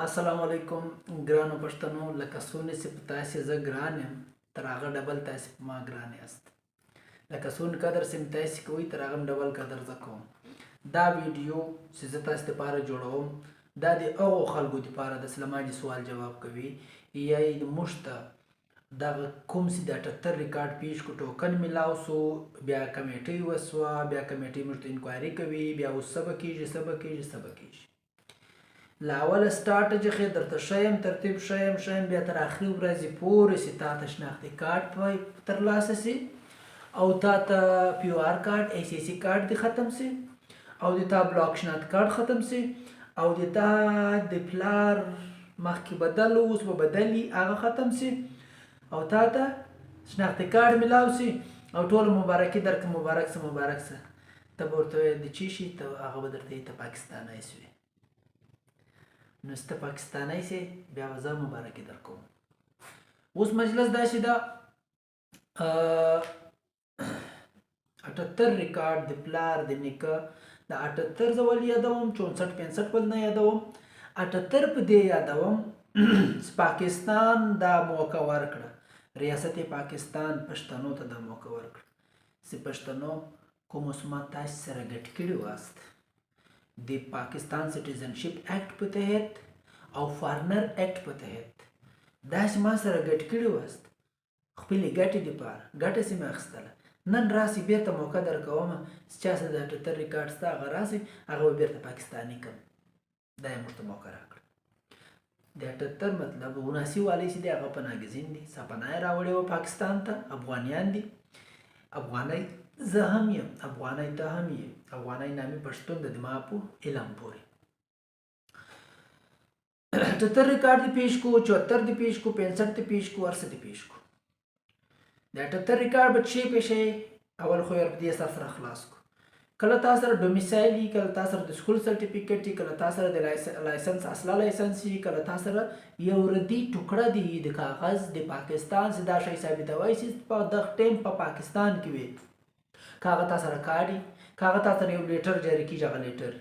السلام علیکم ګرانو پښتنو. لکه څونه چې په تاسې زه ګران یم تر هغه ډبل تاسې په ما ګران یاست. لکه څونه قدر چې مې تاسې کوئ تر هغه ډبل قدر زه کوم. دا ویډیو چې زه تاسې دپاره جوړوم دا د هغو خلکو دپاره ده چې له ما دې سوال جواب کوي یا یې موږ ته دغه کوم چې د 78 ریکارډ پیش کو ټوکن میلاو سو بیا کمیټۍ وسوه بیا کمیټۍ موږ ته انکوایري کوي بیا اوس څه به کېږي څه به کېږي څه به کېږي. له اوله سټارټه چې ښې درته ښیم ترتیب ښیم بیا تر آخري ورځې پورې چې تا ته شناختي کارت ترلاسه سي او تا ته پی او آر کارت ایس ای سی کارت دې ختم سي او د تا بلاک شناخت کارت ختم سي او د تا د پلار مخکې بدل اوس به بدلي هغه ختم سي او تا ته شناختي کارت میلاو سي او ټول مبارکي درکړه مبارک سه ته به ورته وایې د چی شي ته هغه به درته وایي ته پاکستانی سوې. نو چې ته پاکستانی سې بیا به زه مبارکي در کوم. اوس مجلس داسې ده 78 ریکارډ د پلار د نیکه د 78 زه ولې یادوم 64 65 ول نه یادوم 78 په دې یادوم چې پاکستان دا موقع ورکړه ریاست پاکستان پښتنو ته دا موقع ورکړه چې پښتنو کوم عصمت تاسې سره ګډ کړي واست د پاکستان سټیزنشپ اکټ په تحت او فارنر اکټ په تحت داسې ما سره ګډ کړي واست خپلې ګټې دپاره ګټه چې مې اخیستله نن راسي بېرته موقع در کومه چې چا سره د 78 ریکارډ ستا هغه راسي هغه به بېرته پاکستاني کړم دا یې موږ ته موقع راکړه. د 78 مطلب 79 والی چې دی هغه پناهګزین دي سپناه یې راوړې وه پاکستان ته افغانیان دي افغانۍ زه هم یم افغانی ته هم یې افغانی نامي پښتون د دما په علم پورې 78 ریکارډ دې پیش کو 74 دې پیش کو 65 دې پیش کو 68 دې پیش کو. د 78 ریکارډ به چې پیښې اول خو یې دې سره خلاص کو کله تاسو سره ډومیسایل کله تاسو سره د سکول سرټیفیکټ کله تاسو سره د لایسنس اصله لایسنس کله تاسو سره یو ردی ټوکړه دی د کاغذ د پاکستان چې دا شی ثابتوي چې په دغه ټیم په پاکستان کې وي کاغه تاسو سره کاډي کاغه تاسو سره یو لیټر جاری کیږي هغه لیټر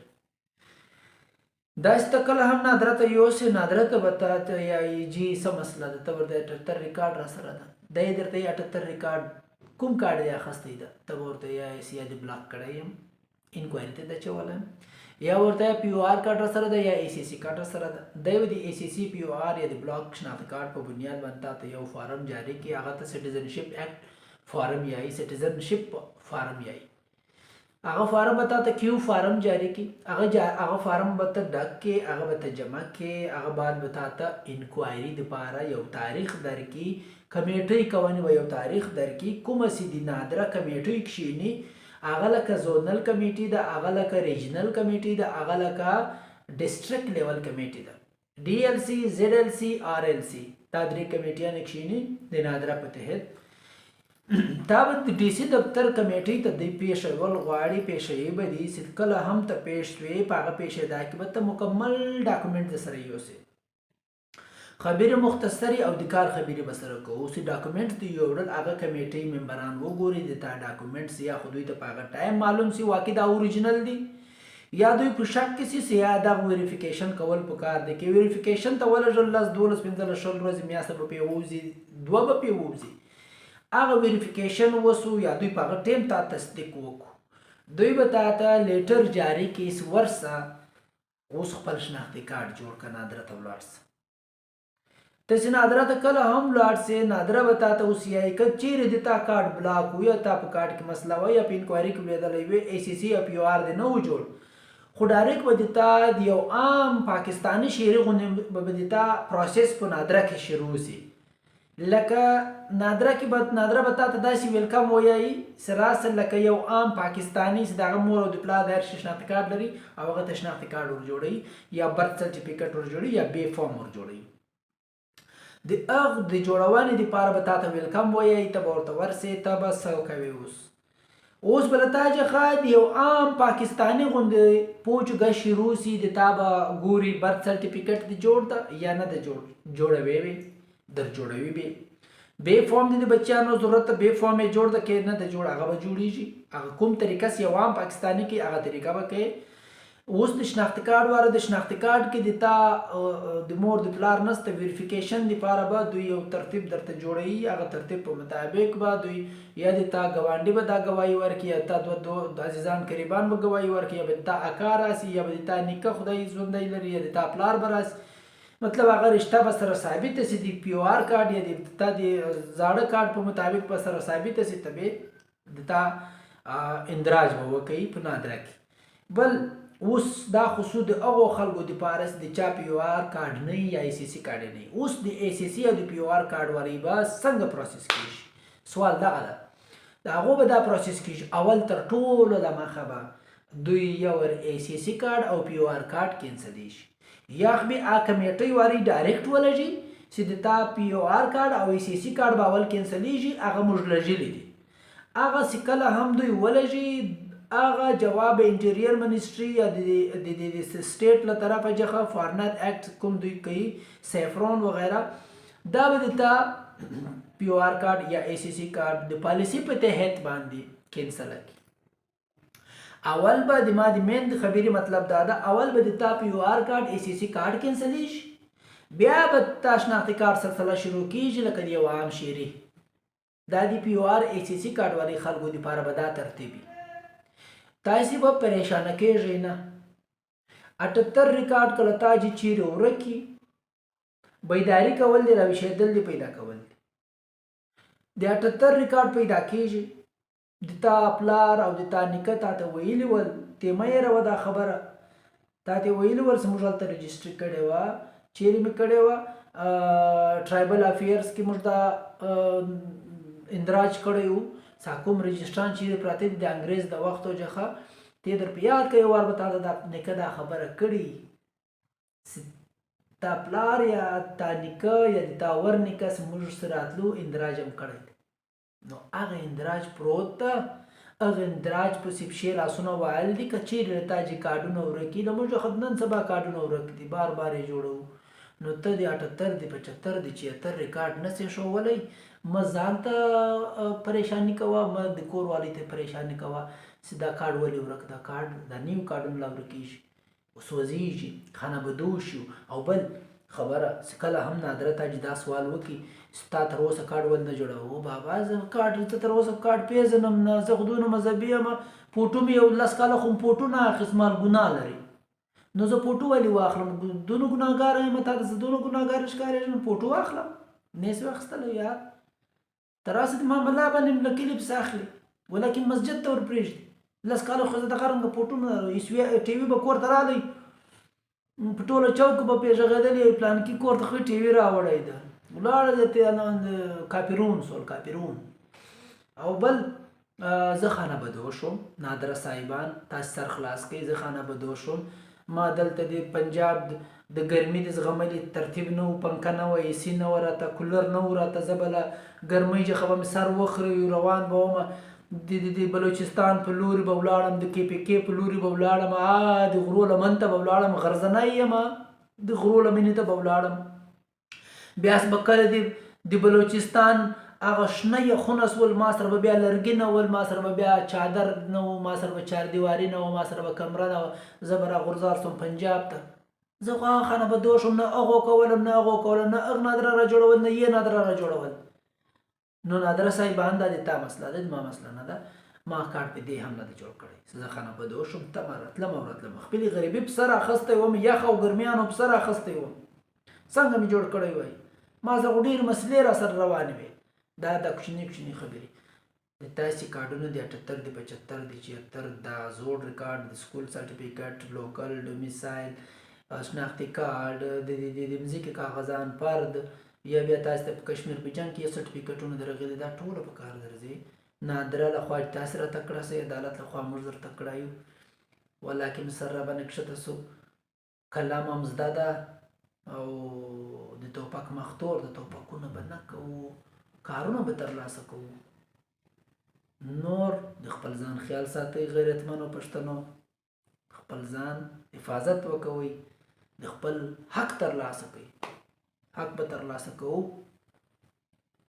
داسته کله هم نادرته یو سه نادرته بتاته یا جی سم مسله ده تبر د 78 ریکارډ را سره ده د درته 78 ریکارډ کوم کارت دی اخستې ده ته ورته یا سی دی بلاک کړایم انکوایری ته د چولم یا ورته پی او آر کارت سره ده یا ای سی سی کارت سره ده د ای سی سی پی او آر یا د بلاک شناخت کارت په بنیاد باندې ته یو فارم جاری کی هغه ته سټیزنشپ اکټ فارم یای سټیزنشپ فارم یای هغه فارم به ته کیو فارم جاری کی هغه فارم به ته ډک کې هغه به ته جمع کې هغه بعد به ته انکوایری لپاره یو تاریخ درکې کمیټې کوي و یو تاریخ درکې کومه سي د نادره کمیټې کښینی هغه لکه زونل کمیټې ده هغه لکه ریجنل کمیټې ده هغه لکه ډیسټریکټ لیول کمیټې ده ډي ال سی زد ال سی آر ال سی دا درې کمیټې نه کښینی د نادره په تحت دا به د ډي سي دفتر کمیټې ته د پیښول غواړي پیښې به دي چې کله هم ته پیښ شوې په هغه پیښېدا کې به ته مکمل ډاکومنټ سره یوسې خبرې مختصرې او د کار خبرې به سره کوو چې ډاکومنټ دی یوړل هغه کمیټې ممبران وګوري د تا ډاکومنټس یا خو دوی ته په هغه ټایم معلوم سي واقع دا اوریجنل دي یا دوی په شک کې سي یا دا ویریفیکیشن کول پکار دي کې ویریفیکیشن ته ولژل 12 15 ورځې میاشته به پیوزي دوه به پیوزي هغه ویریفیکیشن وسو یا دوی په هغه ټیم ته تصدیق وکړو دوی به تا لیټر جاری کیس ورسه اوس خپل شناختی کارت جوړ کړه نادره ته ولاړ سه ته چې نادره ته کله هم ولاړ سې نادره به تا ته اوسیایي که چیرې د تا کارت بلاک و یا تا په کارت کې مسله وه یا په انکوایري کې ولیدلی وې ای سی سی یا پی او آر دې نه و جوړ خو ډایرکټ به د تا د یو عام پاکستاني شهري غوندې به د تا پروسس په نادره کې شروع سي لکه نادره کې به نادره به تا ته داسې ویلکم وایي سراسر لکه یو عام پاکستاني چې د هغه مور او د پلار د هر شي شناختي کارت لري او هغه ته شناختي کارت ور جوړوي یا برث سرټیفیکټ ور جوړوي یا بې فارم ور جوړوي د هغه د جوړونې دپاره به تا ته ویلکم وایي ته به ورته ورسې ته به څه کوې اوس به له تا څخه د یو عام پاکستاني غوندې پوچ ګشې روسي د تا به ګوري برث سرټیفیکټ دې جوړ ده یا نه ده جوړوي وي در جوړوي به بې فارم دې د بچیانو ضرورت ته بې فارم یې جوړ ده کې نه ده جوړ هغه به جوړېږي هغه کوم طریقه یو عام پاکستاني کې هغه طریقه به کوې اوس د شناختی کارت واره د شناختی کارت کې د تا د مور د پلار نسته ویریفیکیشن لپاره به دوی یو ترتیب درته جوړوي، هغه ترتیب په مطابق به دوی یا د تا ګاونډي به دا ګواهي ورکړي، یا تا دو عزیزان قریبان به ګواهي ورکړي، یا به د تا اکا راسي، یا به د تا نیکه خدای ژوندی لري، یا د تا پلار به راسي. مطلب هغه رشته به سره ثابته سي، د پی او آر کارت یا د تا د زاړه کارت په مطابق به سره ثابته سي، ته به د تا اندراج به وکړي په نادره کې. بل اوس دا خصوص د هغو خلکو دپاره د چا پی او آر کارډ نه یا ای سی سی کارډ نه وي. اوس د ای سی سی او د پی او آر کارډ واري به څنګه پروسس کیږي؟ سوال دغه ده. د هغو به دا پروسس کیږي، اول تر ټولو دمخه به دوی یو ای سی سی کارډ او پی او آر کارډ کینسلی شي، یا خو به کمیټۍ واري ډایرکټ ولږي چې د تا پی او آر کارډ او ای سی سی کارډ به اول کینسلیږي، هغه موږ لږلی دي. هغه چې کله هم دوی ولږي، هغه جواب انټیریر منسټري یا د سټیټ له طرفه جخه فارنر اکټ کوم دوی کوي سیفرون وغیره، دا به د تا پی او آر کارډ یا ای سی سی کارډ د پالیسي په تحت باندې کینسل کی. اول به د ما د مین د خبرې مطلب دا ده، اول به د تا پی او آر کارډ ای سی سی کارډ کینسلی شي، بیا به تا شناختی کارت سلسله شروع کیږي لکه د یو عام شیری. دا د پی او آر ای سی سی کارت والی خلکو دپاره به دا ترتیبي. تاسې به پریشانه کیږئ نه. 78 ریکارډ کله تا چې چیرې ورکي، بیداري کول دی، راویښېدل دی، پیدا کول دی. د 78 ریکارډ پیدا کیږي، د تا پلار او د تا نیکه تا ته ویلي ول، ته مه هېروه دا خبره، تا ته ویلي ول چې موږ هلته رجسټري کړې وه، چیرې مې کړې وه، ټرایبل افیرز کې موږ دا اندراج کړی وو، کوم رجسټران چیرې پراته دي د انګریز د وختو څخه، ته در په یاد کړې وار به تا ته دا نیکه دا خبره کړې چې تا پلار یا تا نیکه یا د تا ور نیکه چې موږ سره راتلو اندراج هم کړی دی. نو هغه اندراج پروت ده، هغه اندراج پسې پښې لاسونه وهل دي. که چیرې تا چې کارډونه ورکي، د موږ خو نن سبا کارډونه ورک دي، بار بار یې جوړوو. نو ته د 78 د 75 د 76 ریکارډ نسې ښوولی، مه ځان ته پریشاني کوه، مه د کور والي ته پریشاني کوه چې دا کارډ ولې ورک، دا کارډ دا نیو کارډونه لا ورکېږي، سوځېږي، خانه بدوش شو. او بل خبره چې کله هم نادره تا چې دا سوال وکړي چې تا تر اوسه کارډ ولې نه جوړوه؟ بابا زه کارډ ته تر اوسه کارډ پېژنم نه، زه خو دونه مذهبي یم، فوټو مې یو 10 کاله خو فوټو نه اخیست، مال ګناه لري. نو زه فوټو ولې واخلم؟ دونه ګناهګاره یم، تا ته زه دونه ګناهګاره ښکارېږم، فوټو واخلم؟ نهیې واخیستلی یار. تر اوسه د ما ملا باندې له کلي پسې اخلي، ولکن مسجد ته ور پرېږدي. 10 کاله خو زه دغه رنګه فوټو نه ټي وي به کور ته رالی، په ټوله چوک به پې غږېدلې، پلانکي کور ته خو ټي وي راوړی ده، ولاړه د کاپیرون سول کاپیرون. او بل زه خانه بدو شوم، نادره صاحبان تاسې سر خلاص کړئ، زه خانه بدو شوم. ما دلته د پنجاب د ګرمي د زغملي ترتیب نه و، پنکه نه وه، ایسي نه وه راته، کولر نه و راته، زه به له ګرمۍ څخه به مې سر وخري، روان به ومه د بلوچستان په لوري به ولاړم، د کې پي کې په لوري به ولاړم، د غرو لمن ته به ولاړم، غرزنی یم، د غرو لمنې ته به ولاړم. بیا به کله د بلوچستان هغه شنه یخونه سول، ما سره به بیا لرګي نه ول، ما سره به بیا چادر نه و، ما سره به چاردیواري نه و، ما سره به کمره نه وه، زه به راغورځار سوم پنجاب ته. زه خو هغه خانه بدو شوم، نه هغو کولم نه هغو کولم، نه هغ نادره را جوړول نه یې نادره را جوړول. نو نادره صاحبان دا د تا مسله ده، د ما مسله نه ده. ما کارت په دې هم نه ده جوړ کړی. زه خانه بدو شوم، تمه راتلم او راتلم، خپلې غریبي په سر اخیستی وم، یخ او ګرمیانو په سر اخیستی وم، څنګه مې جوړ کړی وای؟ ما سره خو ډېرې مسلې را سره روانې وې. دا کوچني کوچني خبرې د تاسې کارډونه د 78 د 75 د 76 دا زوړ ریکارډ، د سکول سرټیفیکټ، لوکل ډومیسایل، شناختی کارډ، د مځکې کاغذان، فرد، یا بیا تاسې ته په کشمیر په جنګ کې سرټیفیکټونه درغلي، دا ټوله په کار درځي. نادره لخوا چې تاسې راته کړه سئ، عدالت لخوا موږ درته کړی یو، ولکن سر راباندې کښته سو، کلام هم زده ده او د توپک مختور، د توپکونه به نه کوو، کارونه به ترلاسه کوو. نور د خپل ځان خیال ساتئ غیرتمنو پښتنو، خپل ځان حفاظت وکوئ، د خپل حق ترلاسه کوئ، حق به ترلاسه کوو.